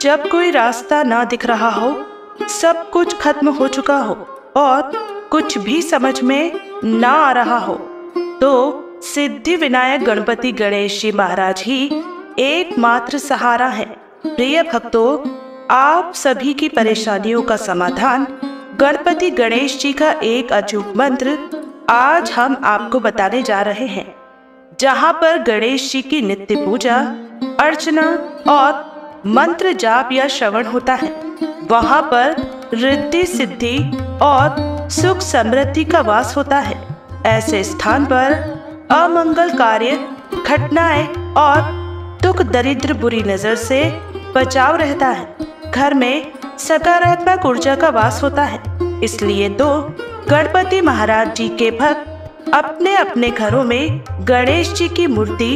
जब कोई रास्ता ना दिख रहा हो, सब कुछ खत्म हो चुका हो और कुछ भी समझ में ना आ रहा हो, तो सिद्धि विनायक गणपति गणेश जी महाराज ही एकमात्र सहारा है। प्रिय भक्तों, आप सभी की परेशानियों का समाधान गणपति गणेश जी का एक अचूक मंत्र आज हम आपको बताने जा रहे हैं, जहां पर गणेश जी की नित्य पूजा अर्चना और मंत्र जाप या श्रवण होता है, वहां पर रिद्धि सिद्धि और सुख समृद्धि का वास होता है। ऐसे स्थान पर अमंगल कार्य, घटनाएं और दुख दरिद्र बुरी नजर से बचाव रहता है। घर में सकारात्मक ऊर्जा का वास होता है। इसलिए तो गणपति महाराज जी के भक्त अपने अपने घरों में गणेश जी की मूर्ति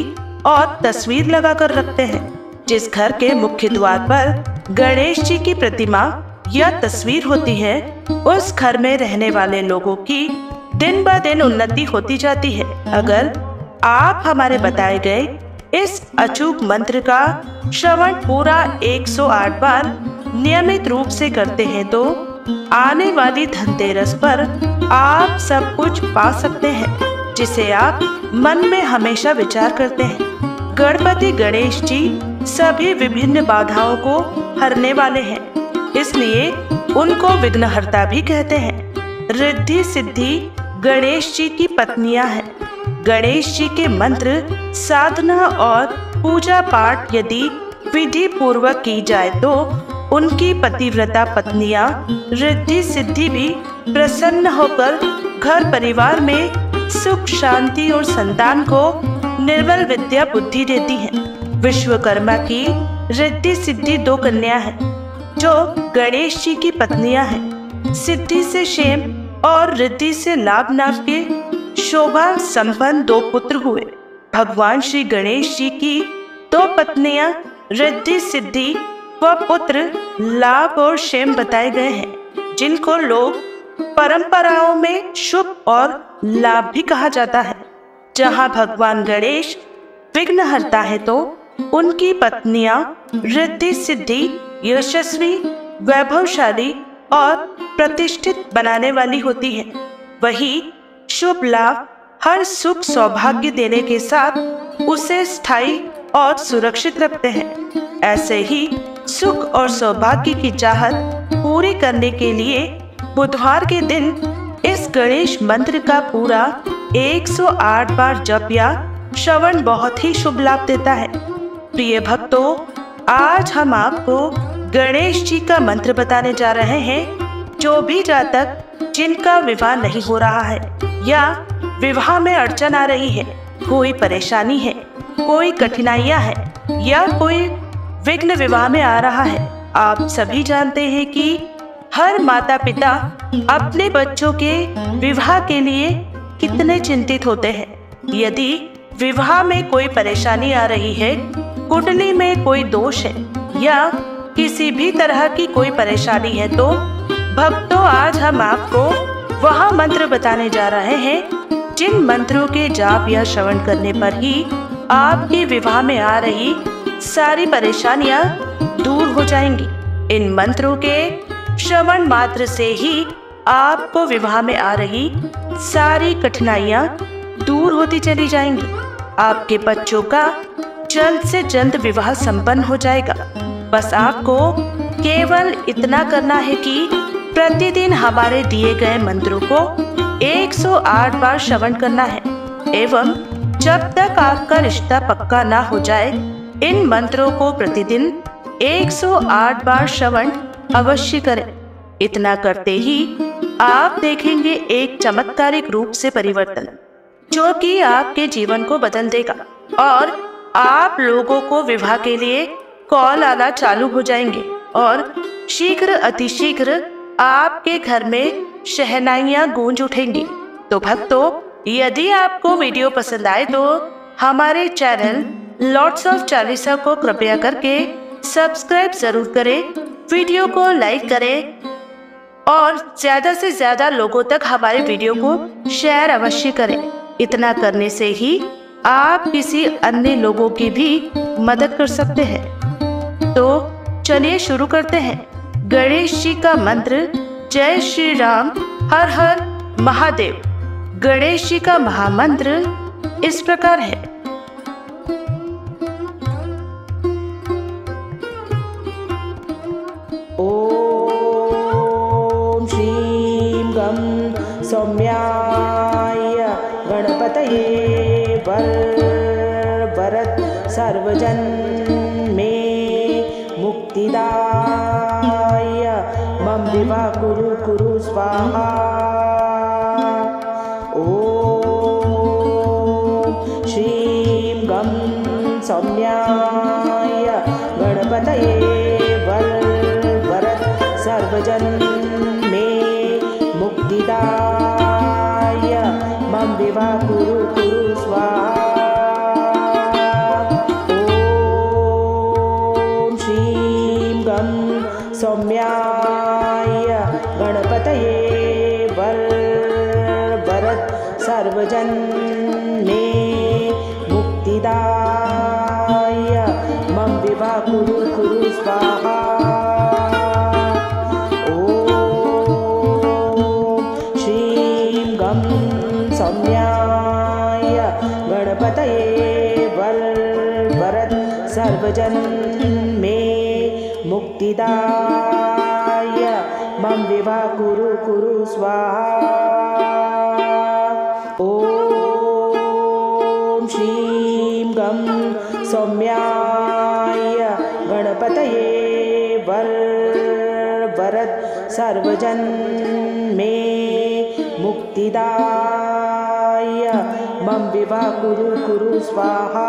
और तस्वीर लगाकर रखते हैं। जिस घर के मुख्य द्वार पर गणेश जी की प्रतिमा या तस्वीर होती है, उस घर में रहने वाले लोगों की दिन ब दिन उन्नति होती जाती है। अगर आप हमारे बताए गए इस अचूक मंत्र का श्रवण पूरा 108 बार नियमित रूप से करते हैं, तो आने वाली धनतेरस पर आप सब कुछ पा सकते हैं, जिसे आप मन में हमेशा विचार करते हैं। गणपति गणेश जी सभी विभिन्न बाधाओं को हरने वाले हैं, इसलिए उनको विघ्नहर्ता भी कहते हैं। रिद्धि सिद्धि गणेश जी की पत्नियां हैं। गणेश जी के मंत्र साधना और पूजा पाठ यदि विधि पूर्वक की जाए, तो उनकी पतिव्रता पत्नियां रिद्धि सिद्धि भी प्रसन्न होकर घर परिवार में सुख शांति और संतान को निर्मल विद्या बुद्धि देती हैं। विश्वकर्मा की रिद्धि सिद्धि 2 कन्या हैं, जो गणेश जी की पत्नियां हैं। सिद्धि से क्षेम और रिद्धि से लाभ नाम के शोभा संपन्न 2 पुत्र हुए। भगवान श्री गणेश जी की 2 पत्नियां रिद्धि सिद्धि व पुत्र लाभ और क्षेम बताए गए हैं, जिनको लोग परंपराओं में शुभ और लाभ भी कहा जाता है। जहां भगवान गणेश विघ्नहर्ता है, तो उनकी पत्नियां रिद्धि सिद्धि यशस्वी, वैभवशाली और प्रतिष्ठित बनाने वाली होती हैं। वही शुभ लाभ हर सुख सौभाग्य देने के साथ उसे स्थायी और सुरक्षित रखते हैं। ऐसे ही सुख और सौभाग्य की चाहत पूरी करने के लिए बुधवार के दिन इस गणेश मंत्र का पूरा 108 बार जप या श्रवण बहुत ही शुभ लाभ देता है। प्रिय भक्तों, आज हम आपको गणेश जी का मंत्र बताने जा रहे हैं। जो भी जातक जिनका विवाह नहीं हो रहा है या विवाह में अड़चन आ रही है, कोई परेशानी है, कोई कठिनाइयां है या कोई विघ्न विवाह में आ रहा है, आप सभी जानते हैं कि हर माता पिता अपने बच्चों के विवाह के लिए कितने चिंतित होते हैं। यदि विवाह में कोई परेशानी आ रही है, कुंडली में कोई दोष है या किसी भी तरह की कोई परेशानी है, तो भक्तों आज हम आपको वह मंत्र बताने जा रहे हैं, जिन मंत्रों के जाप या श्रवण करने पर ही आपके विवाह में आ रही सारी परेशानियां दूर हो जाएंगी। इन मंत्रों के श्रवण मात्र से ही आपको विवाह में आ रही सारी कठिनाइयां दूर होती चली जाएंगी। आपके बच्चों का जल्द से जल्द विवाह संपन्न हो जाएगा। बस आपको केवल इतना करना है कि प्रतिदिन हमारे दिए गए मंत्रों को 108 बार श्रवण करना है, एवं जब तक आपका रिश्ता पक्का ना हो जाए, इन मंत्रों को प्रतिदिन 108 बार श्रवण अवश्य करें। इतना करते ही आप देखेंगे एक चमत्कारिक रूप से परिवर्तन, जो कि आपके जीवन को बदल देगा और आप लोगों को विवाह के लिए कॉल आना चालू हो जाएंगे और शीघ्र अतिशीघ्र आपके घर में शहनाइयां गूंज उठेंगी। तो भक्तों, यदि आपको वीडियो पसंद आए तो हमारे चैनल लॉर्ड्स ऑफ चालीसा को कृपया करके सब्सक्राइब जरूर करें, वीडियो को लाइक करें और ज्यादा से ज्यादा लोगों तक हमारे वीडियो को शेयर अवश्य करें। इतना करने से ही आप किसी अन्य लोगों की भी मदद कर सकते हैं। तो चलिए शुरू करते हैं। गणेश जी का मंत्र जय श्री राम हर हर महादेव। गणेश जी का महामंत्र इस प्रकार है। ओम श्रीं गं सौम्याय गणपतये वरद सर्वजन मे मुक्तिदाय मम विवा कुरु कुरु स्वाहा। ओम श्रीं गं सौम्याय गणपतये वरद सर्वजन मे मुक्तिदाय मम विवा कुरु कुरु स्वाहा। सौम्याय गणपतये वरद सर्वजन मे मुक्तिदाय मम विवा कुरु कुरु स्वाहा। ओम श्रीं गं सौम्याय गणपतये वरद सर्वजन मे मुक्तिदाय मम विवा कुरु कुरु स्वाहा। ओम श्रीं गं सौम्याय गणपतये वरद सर्वजन मे मुक्तिदाय मम विवा कुरु कुरु स्वाहा।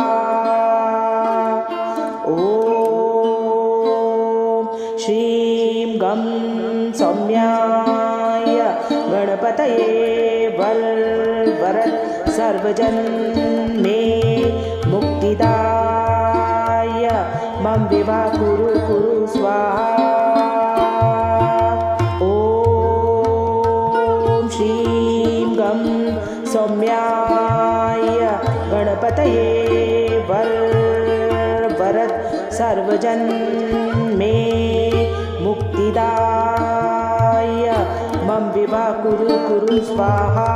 श्रीं गं सौम्याय गणपतये वरद सर्वजन मे मुक्तिदाय मम विवा कुरु कुरु स्वाहा। ओम श्रीं गं सौम्याय गणपतये वरद सर्वजन मे मुक्तिदाय मम विवा कुरु कुरु स्वाहा।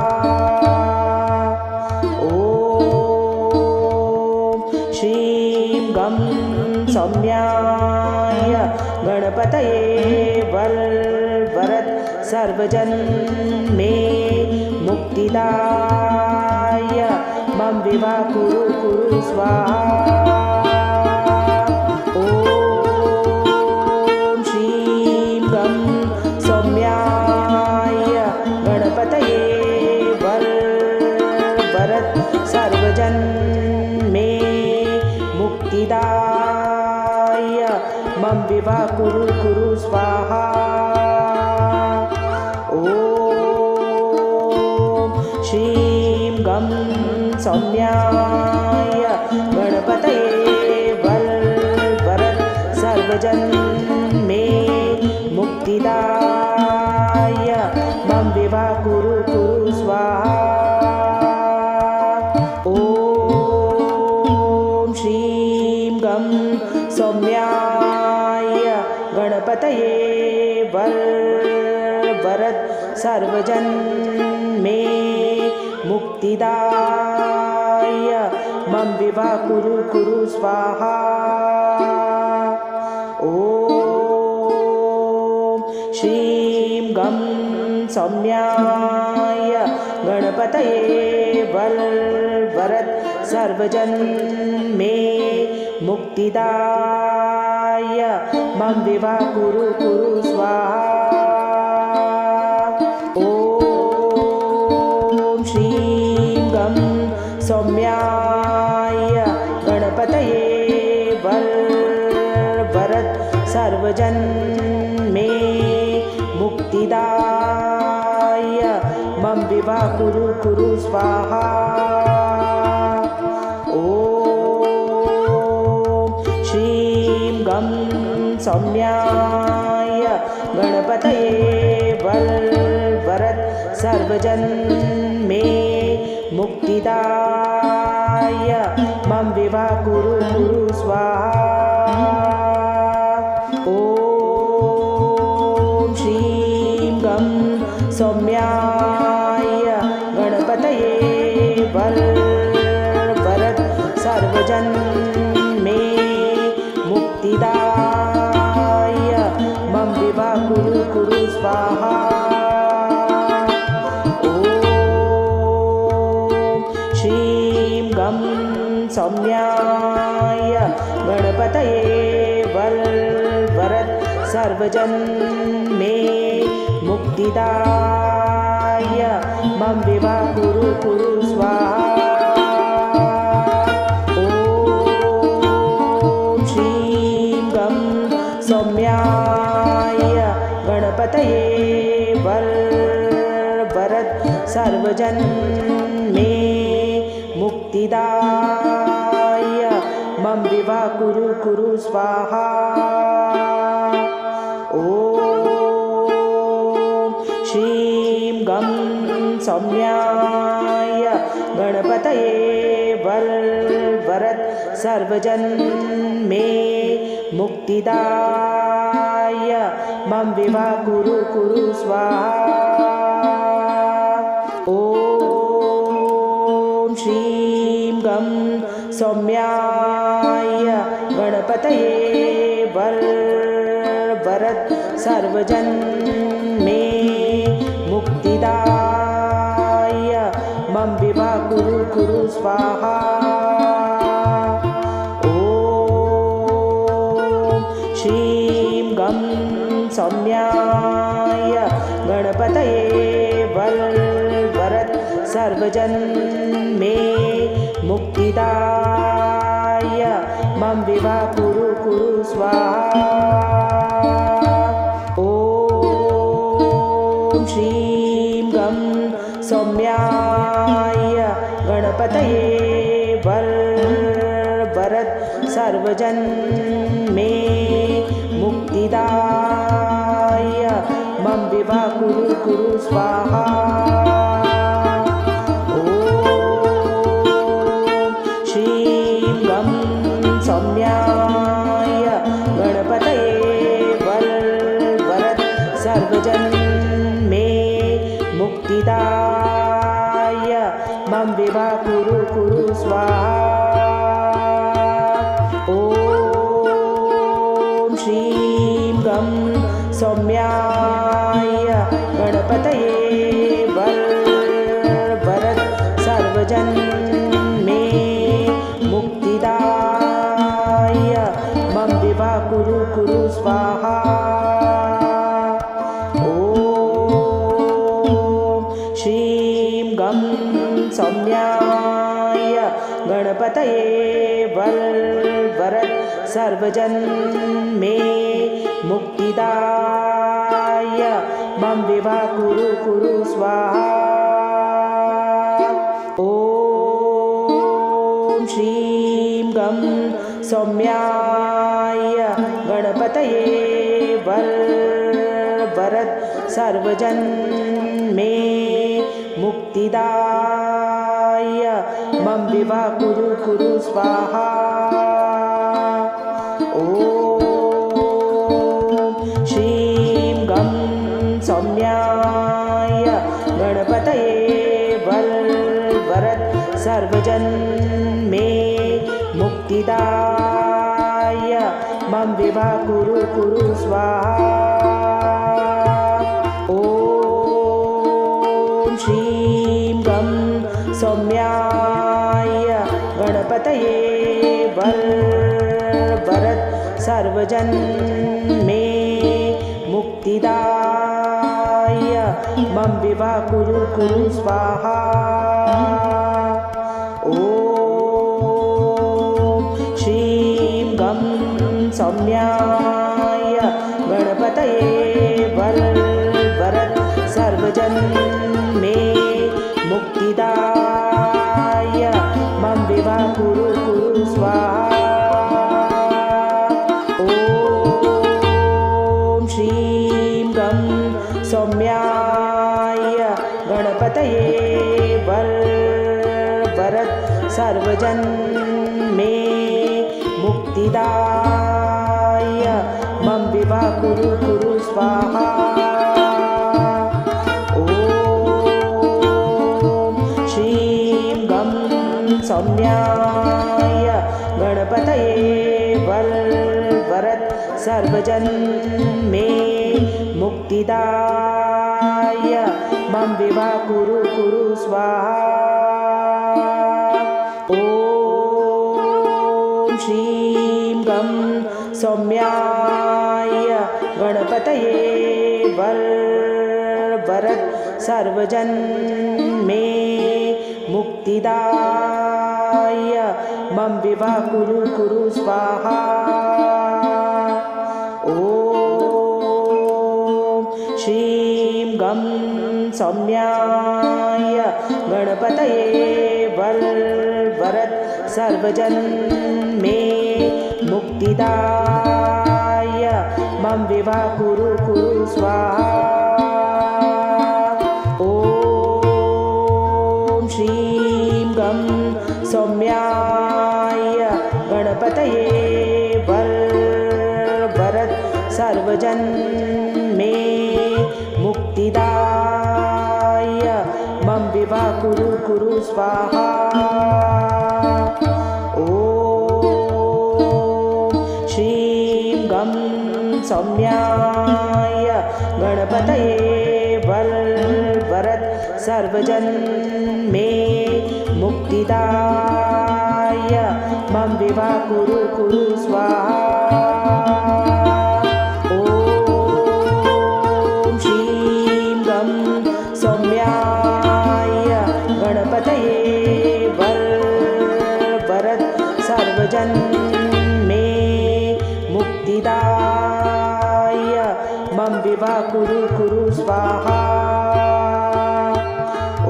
ओम श्रीं गं सौम्याय गणपतये वरद सर्वजन मे मुक्तिदाय मम विवा कुरु कुरु स्वाहा। सर्वजन मे मुक्तिदाय मम विवा कुरु कुरु स्वाहा। ओम श्रीं गं सौम्याय गणपतये वरद सर्वजन मे मुक्तिदाय मम विवा कुरु कुरु स्वाहा। सौम्याय गणपतये वरद सर्वजन मे मुक्तिदाय मम विवा कुरु कुरु स्वाहा। ओम श्रीं गं सौम्याय गणपतये वरद सर्वजन मे मुक्तिदाय मम विवा कुरु कुरु स्वाहा। ओम श्रीं गं सौम्याय गणपतये वरद सर्वजन मे मुक्तिदाय मम विवा कुरु कुरु स्वाहा। गं सौम्याय गणपतये वरद सर्वजन मे मुक्तिदाय मम विवा कुरु कुरु स्वाहा। वर वरद सर्वजन मे मुक्तिदाय मम विवाह कुरु कुरु स्वाहा। श्रीं गं सौम्याय गणपतये वर वरद सर्वजन मे मुक्तिदाय मम विवाह कुरु कुरु स्वाहा। ॐ श्रीं गं सौम्याय गणपतये वर वरद सर्वजन मे मुक्तिदाय मम विवाह कुरु कुरु स्वाहा। ॐ श्रीं गं सौम्याय गणपतये वर वरद सर्वजन मे मुक्तिदाय मम विवाह कुरु कुरु स्वाहा। ॐ श्रीं गं सौम्याय गणपतये वर वरद सर्वजन मे मुक्तिदाय मम विवाह कुरु कुरु स्वाहा। ॐ श्रीं गं सौम्याय गणपतये वर वरद सर्वजन मे मुक्तिदाय मम विवाह कुरु कुरु स्वाहा। ॐ श्रीं गं सौम्याय गणपतये वर वरद सर्वजन मे मुक्तिदाय मम विवाह कुरु कुरु स्वाहा। ॐ श्रीं गं सौम्याय गणपतये वर वरद सर्वजन मे मुक्तिदाय मम विवाह कुरु कुरु स्वाहा। ॐ श्रीं गं सौम्याय गणपतये वर वरद सर्वजन मे मुक्तिदाय मम विवाह कुरु कुरु स्वाहा। ॐ श्रीं गं सौम्याय गणपतये वर वरद सर्वजन मे मुक्तिदाय मम विवाह कुरु कुरु स्वाहा। ॐ श्रीं गं सौम्याय गणपतये वर वरद सर्वजन मे मुक्तिदाय मम विवाह कुरु कुरु स्वाहा। ॐ श्रीं गं सौम्याय गणपतये वर वरद सर्वजन मे मुक्तिदाय मम विवाह कुरु कुरु स्वाहा। ॐ श्रीं गं सौम्याय गणपतये वर वरद सर्वजन मे मुक्तिदाय मम विवाह कुरु कुरु स्वाहा। ॐ श्रीं गं सौम्याय गणपतये वर वरद सर्वजन मे मुक्तिदाय मम विवाह कुरु कुरु स्वाहा। ॐ श्रीं गं सौम्याय गणपतये वर वरद सर्वजन मे मुक्तिदाय मम विवाह कुरु कुरु स्वाहा। ॐ श्रीं गं सौम्याय गणपतये वरद सर्वजन मे मुक्तिदाय मम विवाह कुरु स्वाहा। ॐ श्रीं गं सौम्याय गणपतये वरद सर्वजन मे मुक्तिदाय मम विवाह कुरु स्वाहा। ॐ श्रीं गं सौम्याय गणपतये वरद सर्वजन मे मुक्तिदाय मम विवाह कुरु स्वाहा। ॐ श्रीं गं सौम्याय गणपतये वरद सर्वजन मे मुक्तिदाय मम विवाह कुरु स्वाहा। ॐ श्रीं गं सौम्याय गणपतये वरद सर्वजन मे मुक्तिदाय मम विवाह कुरु स्वाहा। ॐ श्रीं गं सौम्याय गणपतये वरद सर्वजन मे मुक्तिदाय मम विवाह कुरु स्वाहा। ॐ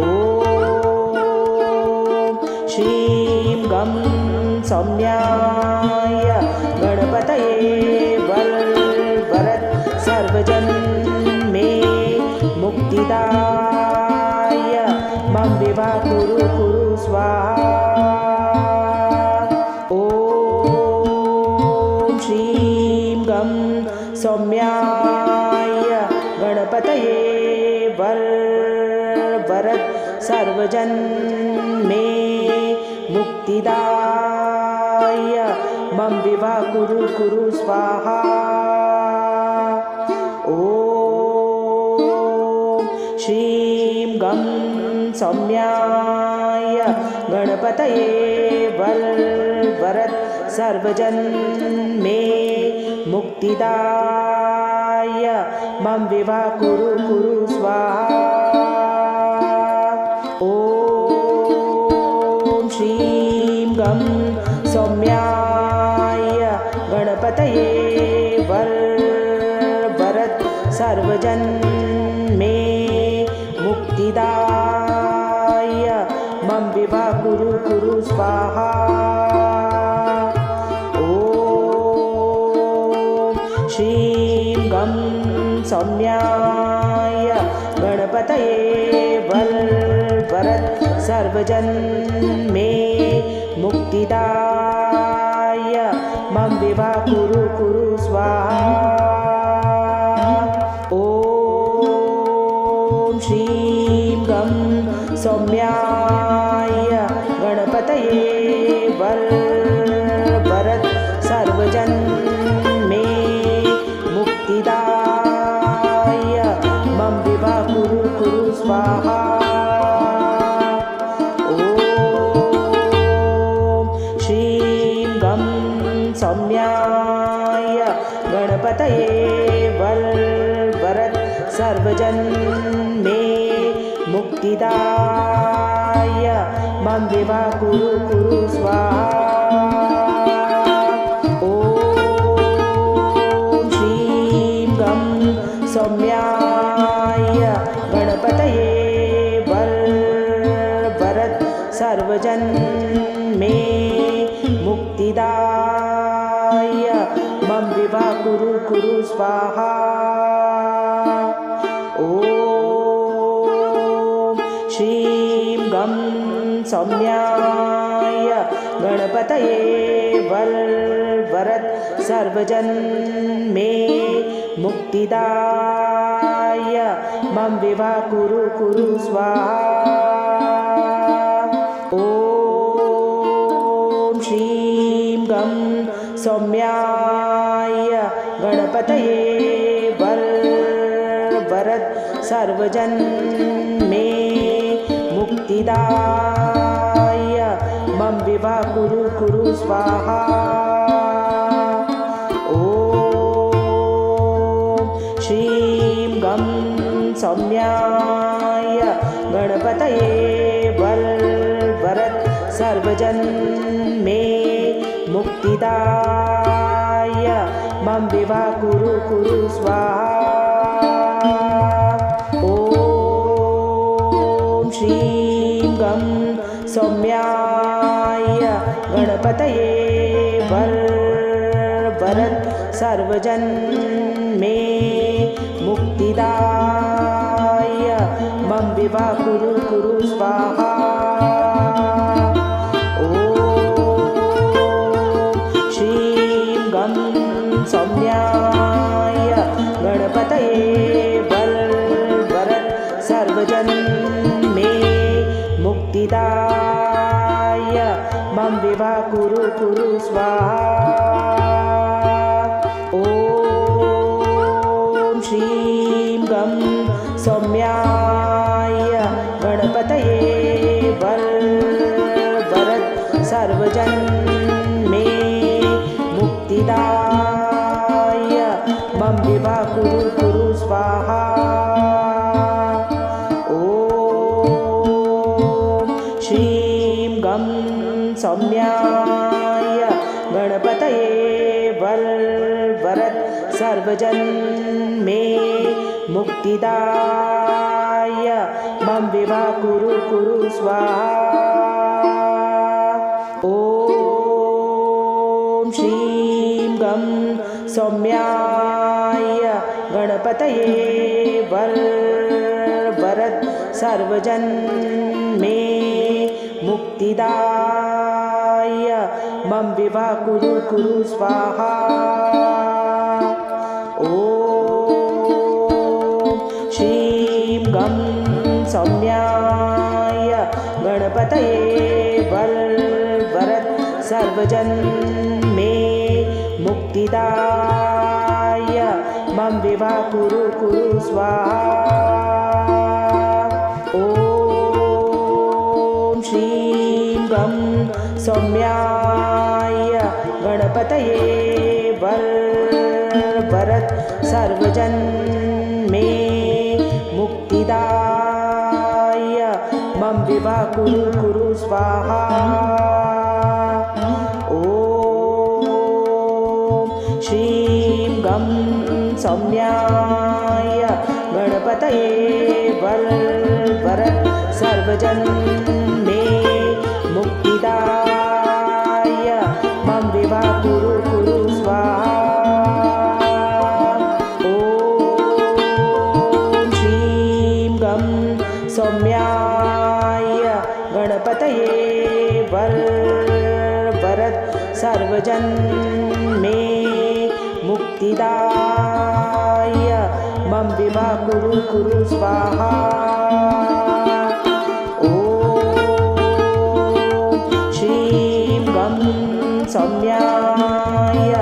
श्रीं गं सौम्याय गणपतये वरद सर्वजन मे मुक्तिदाय मम विवाह कुरु स्वाहा। ॐ श्रीं गं सौम्याय गणपतये वरद सर्वजन मे मुक्तिदाय मम विवाह कुरु स्वाहा। ॐ श्रीं गं सौम्याय गणपतये वरद सर्वजन मे मुक्तिदाय मम विवाह कुरु स्वाहा। ॐ श्रीं गं सौम्याय गणपतये वरद सर्वजन मे मुक्तिदाय मम विवाह कुरु स्वाहा। ॐ श्रीं गं सौम्याय गणपतये वरद सर्वजन मे मुक्तिदाय मम विवाह कुरु स्वाहा। ॐ श्रीं गं सौम्याय गणपतये वरद सर्वजन मे मुक्तिदाय मम विवाह कुरु स्वाहा। ॐ श्रीं गं सौम्याय गणपतये वरद सर्वजन मे मुक्तिदाय मम विवाह कुरु स्वाहा। ॐ श्रीं गं सौम्याय गणपतये वरद सर्वजन मे मुक्तिदाय मम विवाह कुरु स्वाहा। ॐ श्रीं गं सौम्याय गणपतये वरद सर्वजन मे मुक्तिदाय मम विवाह कुरु स्वाहा। ॐ गं सौम्याय गणपतये वरद सर्वजन मे मुक्तिदाय मम विवाह कुरु स्वाहा। श्रीं गं सौम्याय गणपतये वरद सर्वजन मे मुक्तिदाय मम विवाह कुरु स्वाहा। ॐ श्रीं गं सौम्याय गणपतये वरद सर्वजन मे मुक्तिदाय मम विवाह कुरु स्वाहा। ॐ श्रीं गं सौम्याय गणपतये वरद सर्वजन मे मुक्तिदाय मम विवाह कुरु स्वाहा। श्रीं गं सौम्याय गणपतये वरद सर्वजन मे मुक्तिदाय मम विवाह कुरु स्वाहा। ॐ श्रीं गं सौम्याय गणपतये वरद सर्वजन मे मुक्तिदाय मम विवाह कुरु स्वाहा। ॐ श्रीं गं सौम्याय गणपतये वरद सर्वजन मे मुक्तिदाय मम विवाह कुरु स्वाहा। ॐ श्रीं गं सौम्याय गणपतये वरद सर्वजन मे मुक्तिदाय मम विवाह कुरु स्वाहा। ॐ श्रीं गं सौम्याय गणपतये वरद सर्वजन मे मुक्तिदाय मम विवाह कुरु स्वाहा। ॐ श्रीं गं सौम्याय गणपतये वरद सर्वजन मे मुक्तिदाय मम विवाह कुरु स्वाहा। सौम्याय गणपतये वरद सर्वजन मे मुक्तिदाय मम विवाह कुरु स्वाहा। ॐ श्रीं गं सौम्याय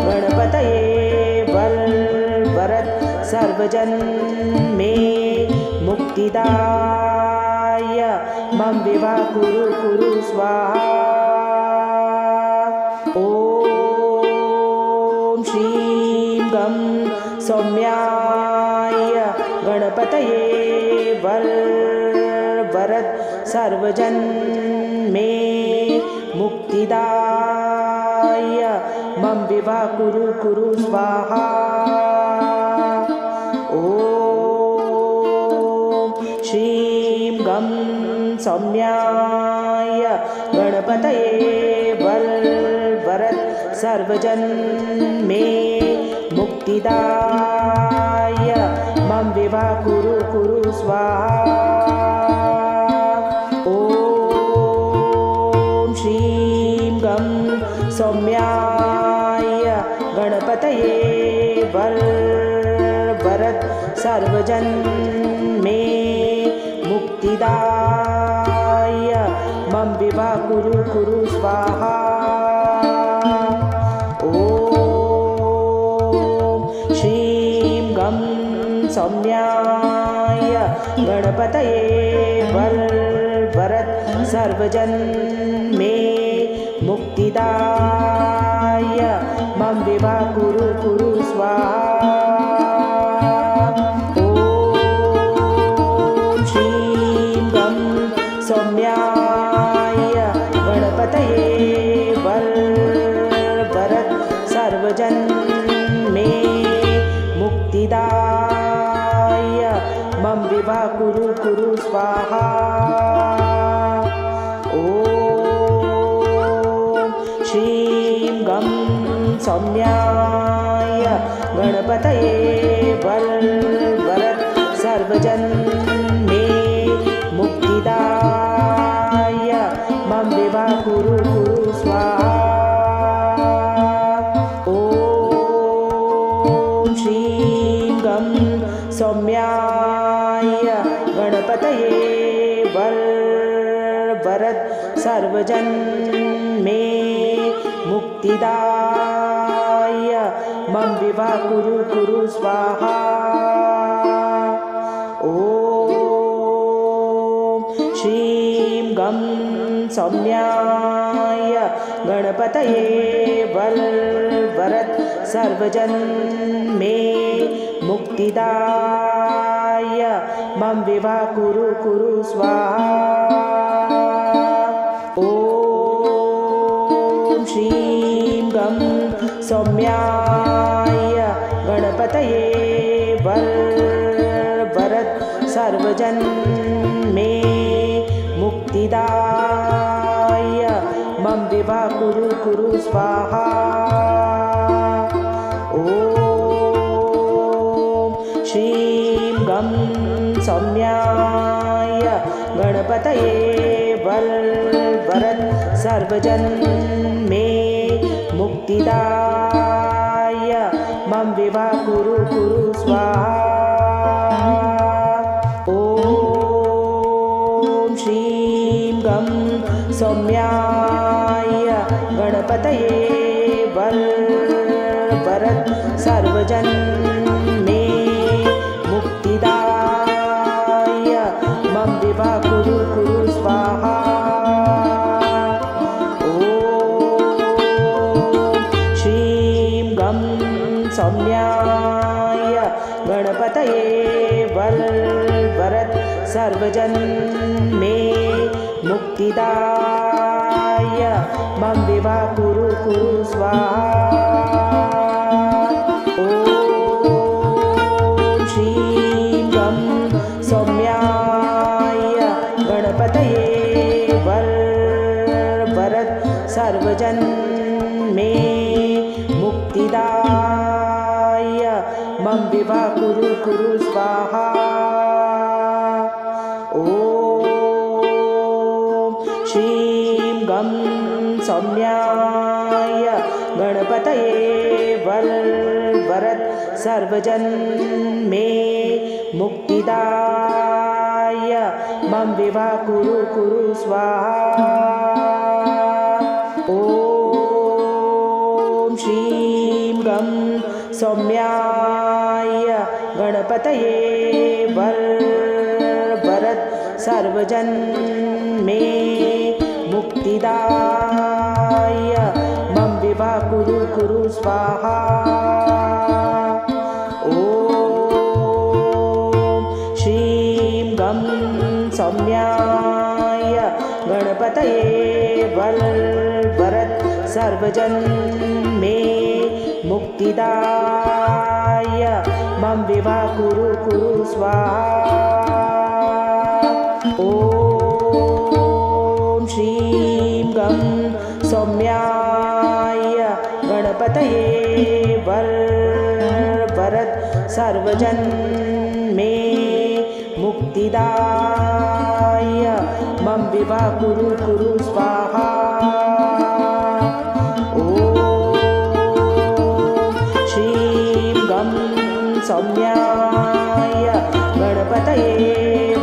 गणपतये वरद सर्वजन मे मुक्तिदाय मम विवाह कुरु स्वाहा। ॐ श्रीं गं सौम्याय गणपतये वरद सर्वजन मे मुक्तिदाय मम विवाह कुरु स्वाहा। ॐ श्रीं गं सौम्याय गणपतये वरद सर्वजन मे मुक्तिदाय मम विवाह कुरु स्वाहा। ॐ श्रीं गं सौम्याय गणपतये वरद सर्वजन मे मुक्तिदाय मम विवाह कुरु स्वाहा। ॐ श्रीं गं सौम्याय गणपतये वरद सर्वजन्मे मुक्तिदाय मम विवाह कुरु स्वाहा। ॐ श्रीं गं सौम्याय गणपतये वरद सर्वजन्मे मुक्तिदाय मम विवाह कुरु स्वाहा। ॐ श्रीं गं सौम्याय गणपतये वरद सर्वजन्मे मुक्तिदाय मम विवाह कुरु स्वाहा। ॐ श्रीं गं सौम्याय गणपतये वरद सर्वजन्मे मुक्तिदाय मम विवाह कुरु स्वाहा। ॐ श्रीं गं सौम्याय गणपतये वरद सर्वजन्मे मुक्तिदाय मम विवाह कुरु स्वाहा। ॐ श्रीं गं सौम्याय गणपतये वरद सर्वजन्मे मुक्तिदाय मम विवाह कुरु स्वाहा। ॐ श्रीं गं सौम्याय गणपतये वरद सर्वजन्मे मुक्तिदाय मम विवाह कुरु स्वाहा। ॐ श्रीं गं सौम्याय गणपतये वरद सर्वजन्मे मुक्तिदाय मम विवाह कुरु स्वाहा। ॐ श्रीं गं सौम्याय गणपतये वरद सर्वजन्मे मुक्तिदाय मम विवाह कुरु स्वाहा। ॐ श्रीं गं सौम्याय गणपतये वरद सर्वजन्मे मुक्तिदाय मम विवाह कुरु स्वाहा। ॐ श्रीं गं सौम्याय गणपतये वरद सर्वजन्मे मुक्तिदाय मम विवाह कुरु स्वाहा। ॐ श्रीं गं सौम्याय गणपतये वरद सर्वजन्मे मुक्तिदाय मम विवाह कुरु स्वाहा। ॐ श्रीं गं सौम्याय गणपतये वरद सर्वजन्मे मुक्तिदाय मम विवाह कुरु स्वाहा। ॐ श्रीं गं सौम्याय गणपतये वरद सर्वजन्मे मुक्तिदाय मम विवाह कुरु स्वाहा। ॐ श्रीं गं सौम्याय गणपतये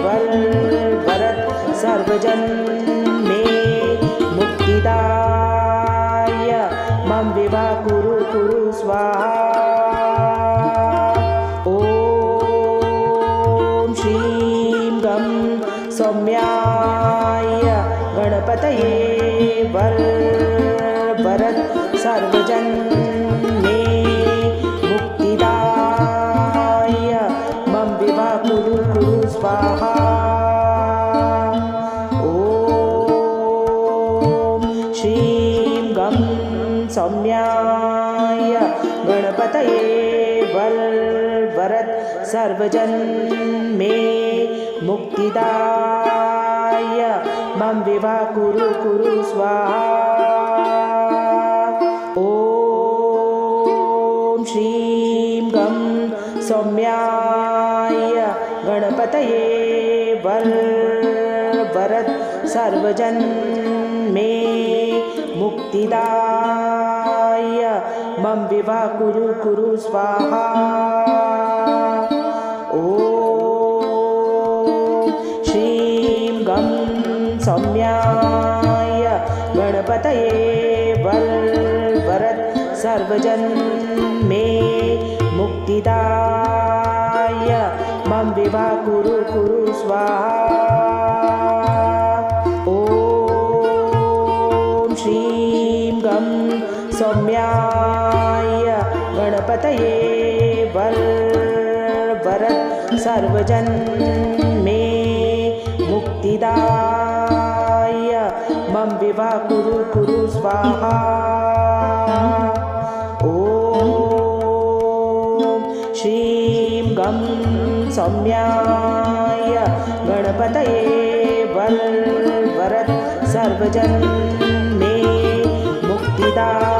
वरद सर्वजन्मे मुक्तिदाय मम मम विवा कुरु कुरु स्वाहा। ॐ श्रीं गं सौम्याय गणपतये वरद सर्वजन मे मुक्तिदाय मम विवा कुरु कुरु स्वाहा। श्रीं गं सौम्याय गणपतये वरद सर्वजन मे मुक्तिदाय मम विवा कुरु कुरु स्वाहा। ॐ श्रीं गं सौम्याय गणपतये वरद सर्वजन मे मुक्तिदाय मम विवा कुरु कुरु स्वाहा। ॐ श्रीं गं सौम्याय गणपतये वरद सर्वजन मे मुक्तिदाय मम विवा कुरु कुरु स्वाहा। श्रीं गं सौम्याय गणपतये वरद सर्वजन मे मुक्तिदाय मम विवा कुरु कुरु स्वाहा। ॐ श्रीं गं सौम्याय गणपतये वरद सर्वजन मे मुक्तिदाय